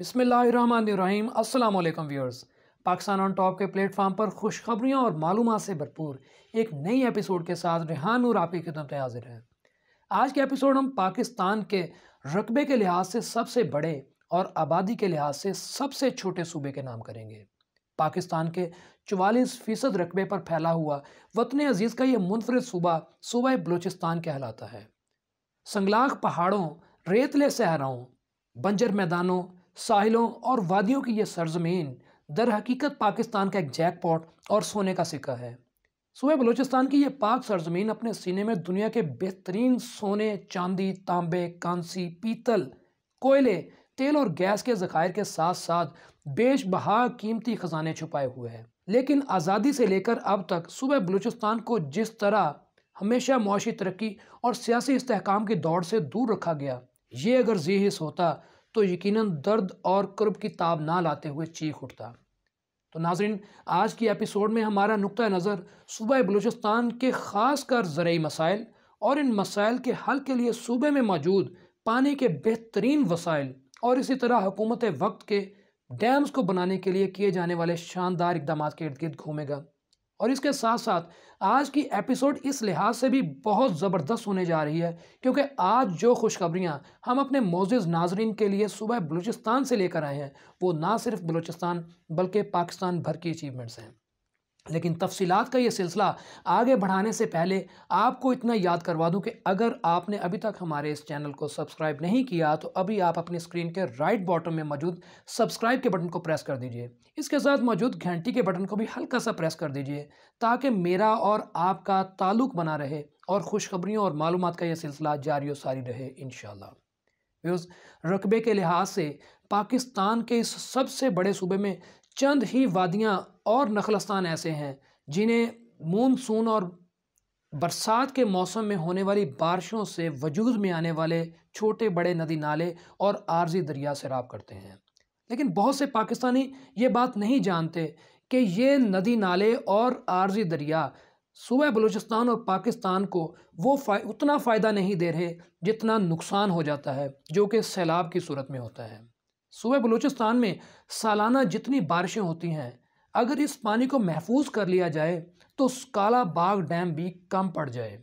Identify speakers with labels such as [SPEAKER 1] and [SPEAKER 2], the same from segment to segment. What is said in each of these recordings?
[SPEAKER 1] बिस्मिल्लाहिर्रहमानिर्रहीम। अस्सलाम वालेकुम व्यूअर्स। पाकिस्तान ऑन टॉप के प्लेटफॉर्म पर खुशखबरियाँ और मालूमात से भरपूर एक नई एपिसोड के साथ रेहान नूर आपकी खिदमत में हाजिर है। आज के एपिसोड हम पाकिस्तान के रकबे के लिहाज से सबसे बड़े और आबादी के लिहाज से सबसे छोटे सूबे के नाम करेंगे। पाकिस्तान के 44% रकबे पर फैला हुआ वतन अजीज़ का यह मुनफरिद सूबा सूबा बलूचिस्तान कहलाता है। संगलाख पहाड़ों, रेतले सहराओं, बंजर मैदानों, साहिलों और वादियों की यह सरजमीन दर हकीकत पाकिस्तान का एक जैकपॉट और सोने का सिक्का है। सूबा बलूचिस्तान की यह पाक सरजमीन अपने सीने में दुनिया के बेहतरीन सोने, चांदी, तांबे, कांसी, पीतल, कोयले, तेल और गैस के ज़खायर के साथ साथ बेशबहा कीमती ख़जाने छुपाए हुए हैं। लेकिन आज़ादी से लेकर अब तक सूबा बलूचिस्तान को जिस तरह हमेशा मुआशी तरक्की और सियासी इस्तेहकाम की दौड़ से दूर रखा गया, ये अगर जी हिस्स होता तो यकीनन दर्द और कर्ब की ताब ना लाते हुए चीख उठता। तो नाज़रीन, आज की एपिसोड में हमारा नुक्ता नज़र सूबा बलूचिस्तान के ख़ास कर ज़रई मसाइल और इन मसाइल के हल के लिए सूबे में मौजूद पानी के बेहतरीन वसाइल और इसी तरह हुकूमत वक्त के डैम्स को बनाने के लिए किए जाने वाले शानदार इक़दामात के इर्द गिर्द घूमेगा। और इसके साथ साथ आज की एपिसोड इस लिहाज से भी बहुत ज़बरदस्त होने जा रही है क्योंकि आज जो खुशखबरियाँ हम अपने मोअज़्ज़िज़ नाज़रीन के लिए सूबा बलूचिस्तान से लेकर आए हैं वो ना सिर्फ बलूचिस्तान बल्कि पाकिस्तान भर की अचीवमेंट्स हैं। लेकिन तफसीलात का ये सिलसिला आगे बढ़ाने से पहले आपको इतना याद करवा दूं कि अगर आपने अभी तक हमारे इस चैनल को सब्सक्राइब नहीं किया तो अभी आप अपनी स्क्रीन के राइट बॉटम में मौजूद सब्सक्राइब के बटन को प्रेस कर दीजिए। इसके साथ मौजूद घंटी के बटन को भी हल्का सा प्रेस कर दीजिए ताकि मेरा और आपका ताल्लुक़ बना रहे और खुशखबरियों और मालूमात का यह सिलसिला जारी व सारी रहे इंशाअल्लाह। व्यूज़, रकबे के लिहाज से पाकिस्तान के इस सबसे बड़े सूबे में चंद ही वादियाँ और नखलस्तान ऐसे हैं जिन्हें मानसून और बरसात के मौसम में होने वाली बारिशों से वजूद में आने वाले छोटे बड़े नदी नाले और आर्जी दरिया सैराब करते हैं। लेकिन बहुत से पाकिस्तानी ये बात नहीं जानते कि ये नदी नाले और आर्जी दरिया सूबा बलूचिस्तान और पाकिस्तान को वो उतना फ़ायदा नहीं दे रहे जितना नुकसान हो जाता है जो कि सैलाब की सूरत में होता है। सूबा बलूचिस्तान में सालाना जितनी बारिशें होती हैं, अगर इस पानी को महफूज कर लिया जाए तो काला बाग डैम भी कम पड़ जाए।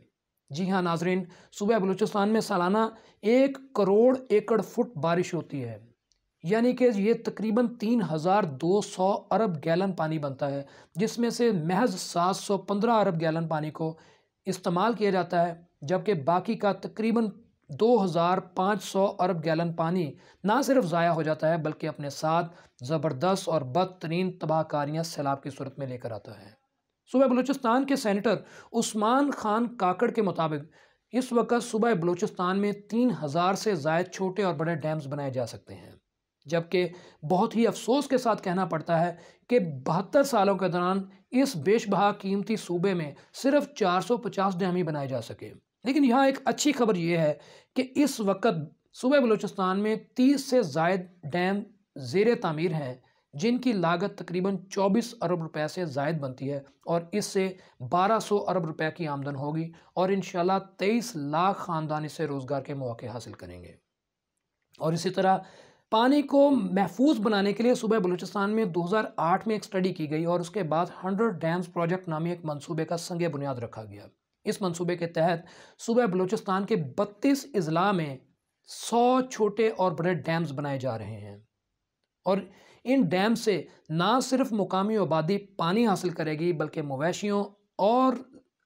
[SPEAKER 1] जी हाँ नाजरीन, सूबा बलूचिस्तान में सालाना 1 करोड़ एकड़ फुट बारिश होती है, यानी कि ये तकरीबन 3200 अरब गैलन पानी बनता है, जिसमें से महज 715 अरब गैलन पानी को इस्तेमाल किया जाता है, जबकि बाकी का तकरीबन 2500 अरब गैलन पानी ना सिर्फ ज़ाया हो जाता है बल्कि अपने साथ ज़बरदस्त और बदतरीन तबाहकारियाँ सैलाब की सूरत में लेकर आता है। सूबा बलूचिस्तान के सेनेटर उस्मान खान काकड़ के मुताबिक इस वक्त सूबा बलूचिस्तान में 3000 से ज़ायद छोटे और बड़े डैम्स बनाए जा सकते हैं, जबकि बहुत ही अफसोस के साथ कहना पड़ता है कि 72 सालों के दौरान इस बेशबहा कीमती सूबे में सिर्फ 450 डैम ही बनाए जा सके। लेकिन यहाँ एक अच्छी खबर यह है कि इस वक्त सूबा बलूचिस्तान में 30 से ज़ायद डैम ज़ेर तामीर हैं जिनकी लागत तकरीबन 24 अरब रुपए से ज़ायद बनती है और इससे 1200 अरब रुपए की आमदन होगी और इंशाल्लाह 23 लाख ख़ानदान इससे रोज़गार के मौके हासिल करेंगे। और इसी तरह पानी को महफूज बनाने के लिए सूबा बलूचिस्तान में 2008 में एक स्टडी की गई और उसके बाद 100 डैम्स प्रोजेक्ट नामी एक मंसूबे का संग बुनियाद रखा गया। इस मंसूबे के तहत सूबा बलूचिस्तान के 32 अजला में 100 छोटे और बड़े डैम्स बनाए जा रहे हैं और इन डैम से ना सिर्फ मुकामी आबादी पानी हासिल करेगी बल्कि मवेशियों और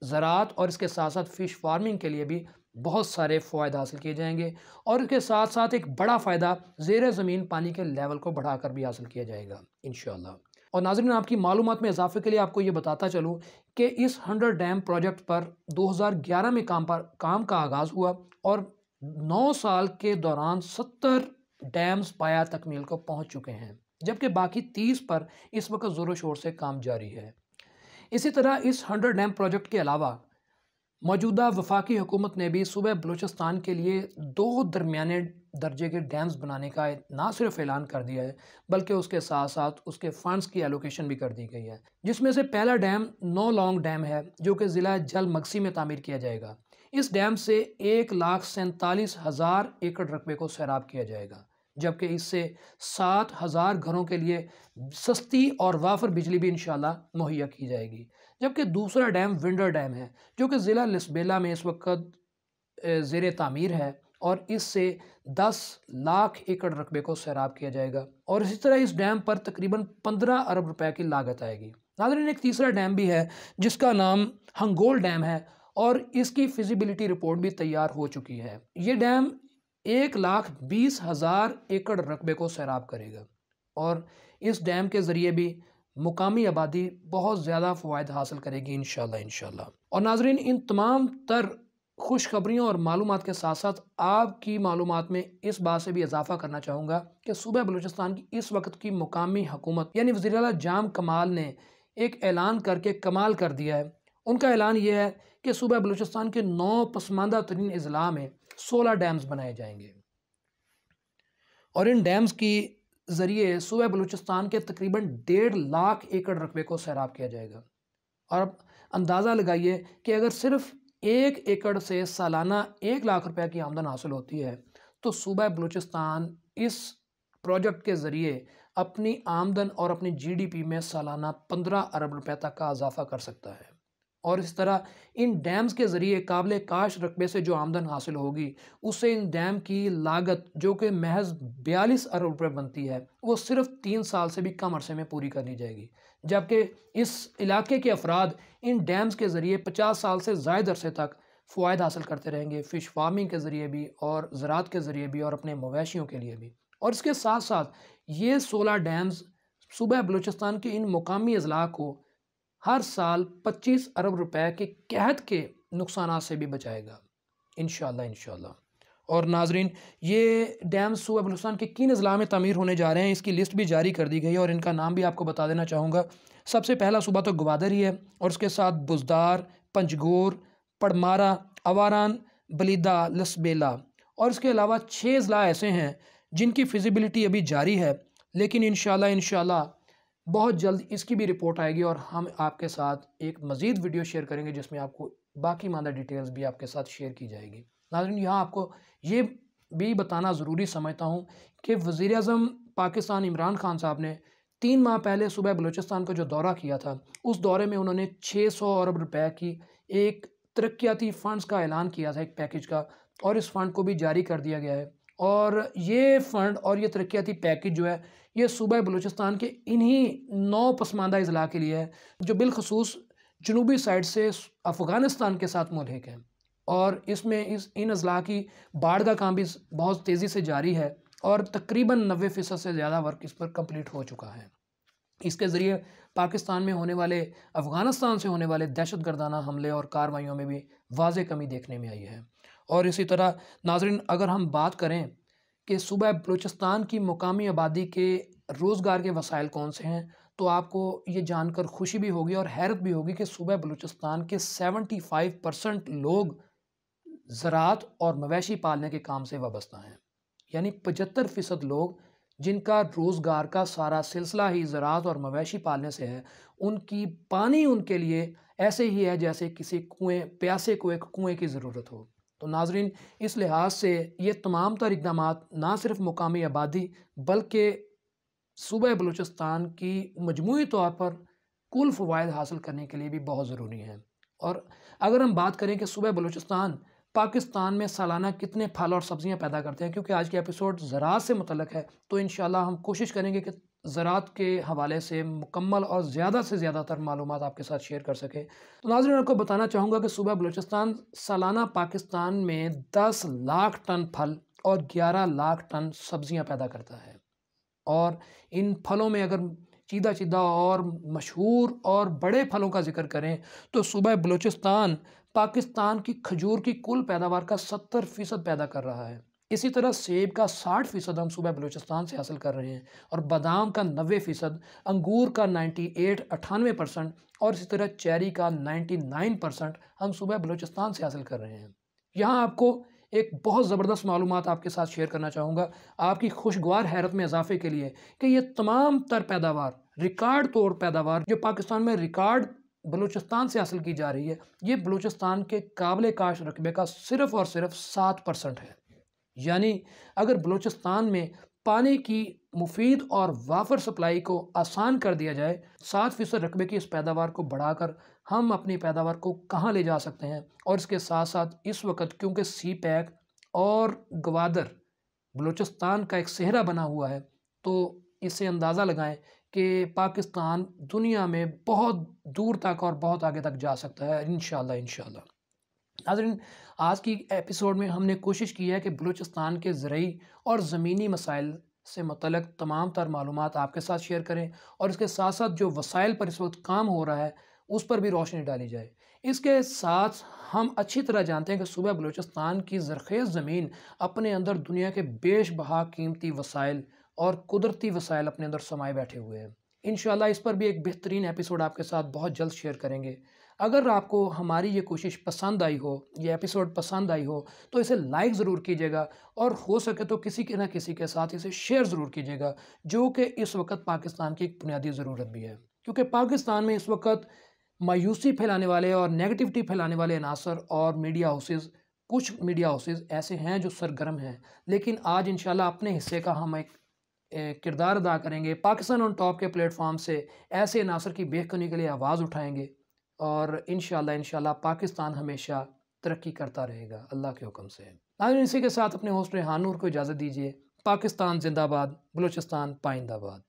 [SPEAKER 1] ज़राअत और इसके साथ साथ फ़िश फार्मिंग के लिए भी बहुत सारे फ़ायदे हासिल किए जाएंगे और इसके साथ साथ एक बड़ा फ़ायदा ज़ेर ज़मीन पानी के लेवल को बढ़ाकर भी हासिल किया जाएगा इंशाअल्लाह। और नाज़रीन, आपकी मालूमात में इजाफे के लिए आपको ये बताता चलूँ कि इस 100 डैम प्रोजेक्ट पर 2011 में काम का आगाज़ हुआ और 9 साल के दौरान 70 डैम्स पाया तकमील को पहुँच चुके हैं, जबकि बाकी 30 पर इस वक्त ज़ोरों शोर से काम जारी है। इसी तरह इस 100 डैम प्रोजेक्ट के अलावा मौजूदा वफाकी हुकूमत ने भी सूबा बलूचिस्तान के लिए 2 दरमियाने दर्जे के डैम्स बनाने का ना सिर्फ ऐलान कर दिया है बल्कि उसके साथ साथ उसके फंड्स की एलोकेशन भी कर दी गई है, जिसमें से पहला डैम नो लॉन्ग डैम है जो कि ज़िला जल मगसी में तामीर किया जाएगा। इस डैम से 1,47,000 एकड़ रकबे को सैराब किया जाएगा, जबकि इससे 7,000 घरों के लिए सस्ती और वाफर बिजली भी इंशाल्लाह मुहैया की जाएगी। जबकि दूसरा डैम विंडर डैम है जो कि ज़िला लिस्बेला में इस वक्त ज़ेर तामीर है और इससे 10 लाख एकड़ रकबे को सैराब किया जाएगा और इसी तरह इस डैम पर तकरीबन 15 अरब रुपए की लागत आएगी। नाज़रीन, एक तीसरा डैम भी है जिसका नाम हंगोल डैम है और इसकी फिजिबिलिटी रिपोर्ट भी तैयार हो चुकी है। ये डैम 1,20,000 एकड़ रकबे को सैराब करेगा और इस डैम के ज़रिए भी मुकामी आबादी बहुत ज़्यादा फ़वाइद हासिल करेगी इंशाल्लाह। और नाज़रीन, इन तमाम तर खुशखबरियों और मालूमात के साथ साथ आपकी मालूमात में इस बात से भी इजाफा करना चाहूँगा कि सूबा बलूचिस्तान की इस वक्त की मुकामी हुकूमत यानी वज़ीर आला जाम कमाल ने एक ऐलान करके कमाल कर दिया है। उनका ऐलान यह है कि सूबा बलूचिस्तान के 9 पसमानदा तरीन अजला में 16 डैम्स बनाए जाएंगे और इन डैम्स की ज़रिए सूबा बलूचिस्तान के तकरीबन 1.5 लाख एकड़ रकबे को सैराब किया जाएगा। और अब अंदाज़ा लगाइए कि अगर सिर्फ 1 एकड़ से सालाना 1 लाख रुपए की आमदन हासिल होती है तो सूबा बलूचिस्तान इस प्रोजेक्ट के ज़रिए अपनी आमदन और अपनी GDP में सालाना 15 अरब रुपए तक का इजाफा कर सकता है। और इस तरह इन डैम्स के ज़रिए काबिल काश रकबे से जो आमदन हासिल होगी उससे इन डैम की लागत जो कि महज 42 अरब रुपये बनती है वो सिर्फ 3 साल से भी कम अरसे में पूरी कर ली जाएगी। जबकि इस इलाके के अफराद इन डैम्स के ज़रिए 50 साल से ज़ायद अरसे तक फ़वाइद हासिल करते रहेंगे, फ़िश फार्मिंग के ज़रिए भी और ज़राअत के ज़रिए भी और अपने मवेशियों के लिए भी। और इसके साथ साथ ये 16 डैम्स सूबा बलूचिस्तान के इन मुकामी अजला को हर साल 25 अरब रुपए के कहत के नुकसान से भी बचाएगा इंशाल्लाह। और नाजरीन, ये डैम सूबा बलूचिस्तान के किन अजला में तामीर होने जा रहे हैं इसकी लिस्ट भी जारी कर दी गई है और इनका नाम भी आपको बता देना चाहूँगा। सबसे पहला सूबा तो ग्वादर ही है और उसके साथ बुज़दार, पंजगोर, पड़मारा, अवारान, बलीदा, लसबेला और इसके अलावा 6 अजला ऐसे हैं जिनकी फिजिबिलिटी अभी जारी है, लेकिन इंशाल्लाह बहुत जल्द इसकी भी रिपोर्ट आएगी और हम आपके साथ एक मज़ीद वीडियो शेयर करेंगे जिसमें आपको बाकी मादा डिटेल्स भी आपके साथ शेयर की जाएगी। नाज़रीन, यहाँ आपको ये भी बताना ज़रूरी समझता हूँ कि वज़ीर आज़म पाकिस्तान इमरान खान साहब ने 3 माह पहले सूबा बलूचिस्तान का जो दौरा किया था उस दौरे में उन्होंने 600 अरब रुपए की एक तरक्याती फ़ंड्स का ऐलान किया था, एक पैकेज का, और इस फ़ंड को भी जारी कर दिया गया है। और ये फ़ंड और ये तरक्याती पैकेज जो है ये सूबा बलूचिस्तान के इन्हीं 9 पसमानदा अजला के लिए है जो बिलखसूस जनूबी साइड से अफ़गानिस्तान के साथ मुल्हिक है। और इसमें इन अजला की बाढ़ का काम भी बहुत तेज़ी से जारी है और तकरीबन 90% से ज़्यादा वर्क इस पर कंप्लीट हो चुका है। इसके ज़रिए पाकिस्तान में होने वाले अफ़गानिस्तान से होने वाले दहशतगर्दाना हमले और कार्रवाइयों में भी वाज़ेह कमी देखने में आई है। और इसी तरह नाज़रीन, अगर हम बात करें कि सूबा बलूचिस्तान की मुकामी आबादी के रोज़गार के वसाइल कौन से हैं तो आपको ये जानकर खुशी भी होगी और हैरत भी होगी कि सूबा बलूचिस्तान के 75% लोग ज़राअत और मवेशी पालने के काम से वाबस्ता हैं। यानी 75% लोग जिनका रोज़गार का सारा सिलसिला ही ज़राअत और मवेशी पालने से है, उनकी पानी उनके लिए ऐसे ही है जैसे किसी प्यासे को एक कुएँ की ज़रूरत हो। तो नाजरीन, इस लिहाज से ये तमाम तर इक़दामात ना सिर्फ मुकामी आबादी बल्कि सूबा बलूचिस्तान की मजमूई तौर पर कुल फ़वाइद हासिल करने के लिए भी बहुत ज़रूरी हैं। और अगर हम बात करें कि सूबा बलूचिस्तान पाकिस्तान में सालाना कितने फल और सब्ज़ियाँ पैदा करते हैं, क्योंकि आज के एपिसोड ज़राअत से मुतल्लिक़ है, तो इंशाल्लाह हम कोशिश करेंगे कि ज़राअत के हवाले से मुकम्मल और ज़्यादा से ज़्यादातर मालूमात आपके साथ शेयर कर सकें। तो नाज़रीन, आपको बताना चाहूँगा कि सूबा बलूचिस्तान सालाना पाकिस्तान में 10 लाख टन फल और 11 लाख टन सब्ज़ियाँ पैदा करता है। और इन फलों में अगर चीदा और मशहूर और बड़े फलों का जिक्र करें तो सूबा बलूचिस्तान पाकिस्तान की खजूर की कुल पैदावार का 70% पैदा कर रहा है। इसी तरह सेब का 60% हम सूबा बलूचिस्तान से हासिल कर रहे हैं और बादाम का 90%, अंगूर का 98-98% और इसी तरह चेरी का 99% हम सूबा बलूचिस्तान से हासिल कर रहे हैं। यहाँ आपको एक बहुत ज़बरदस्त मालूमात आपके साथ शेयर करना चाहूँगा आपकी खुशगवार हैरत में इजाफे के लिए कि ये तमाम तर पैदावार, रिकॉर्ड तौर पैदावार जो पाकिस्तान में रिकॉर्ड बलूचिस्तान से हासिल की जा रही है, ये बलूचिस्तान के काबिल काश रकबे का सिर्फ़ और सिर्फ 7% है। यानी अगर बलूचिस्तान में पानी की मुफीद और वाफर सप्लाई को आसान कर दिया जाए, 7% रकबे की इस पैदावार को बढ़ाकर हम अपनी पैदावार को कहाँ ले जा सकते हैं। और इसके साथ साथ इस वक्त क्योंकि सी पैक और गवादर बलूचिस्तान का एक सेहरा बना हुआ है, तो इससे अंदाज़ा लगाएं कि पाकिस्तान दुनिया में बहुत दूर तक और बहुत आगे तक जा सकता है इंशाल्लाह इंशाल्लाह। नाज़रीन, आज की एपिसोड में हमने कोशिश की है कि बलूचिस्तान के ज़रई और ज़मीनी मसाइल से मुतल्लिक़ तमाम तर मालूमात आपके साथ शेयर करें और इसके साथ साथ जो वसाइल पर इस वक्त काम हो रहा है उस पर भी रोशनी डाली जाए। इसके साथ हम अच्छी तरह जानते हैं कि सूबा बलूचिस्तान की ज़रख़ेज़ ज़मीन अपने अंदर दुनिया के बेशबहा कीमती वसाइल और कुदरती वसाइल अपने अंदर समाये बैठे हुए हैं। इंशाल्लाह इस पर भी एक बेहतरीन एपिसोड आपके साथ बहुत जल्द शेयर करेंगे। अगर आपको हमारी ये कोशिश पसंद आई हो, ये एपिसोड पसंद आई हो, तो इसे लाइक ज़रूर कीजिएगा और हो सके तो किसी के ना किसी के साथ इसे शेयर ज़रूर कीजिएगा, जो कि इस वक्त पाकिस्तान की एक बुनियादी ज़रूरत भी है। क्योंकि पाकिस्तान में इस वक्त मायूसी फैलाने वाले और नेगेटिविटी फैलाने वाले अनासर और मीडिया हाउसेज़, कुछ मीडिया हाउसेज़ ऐसे हैं जो सरगर्म हैं, लेकिन आज इंशाल्लाह अपने हिस्से का हम एक किरदार अदा करेंगे। पाकिस्तान ऑन टॉप के प्लेटफॉर्म से ऐसे अनासर की बेखुनी के लिए आवाज़ उठाएंगे और इंशाल्लाह पाकिस्तान हमेशा तरक्की करता रहेगा अल्लाह के हुक्म से। नाज़रीन, इसी के साथ अपने होस्ट रेहान नूर को इजाज़त दीजिए। पाकिस्तान जिंदाबाद, बलूचिस्तान पाइंदाबाद।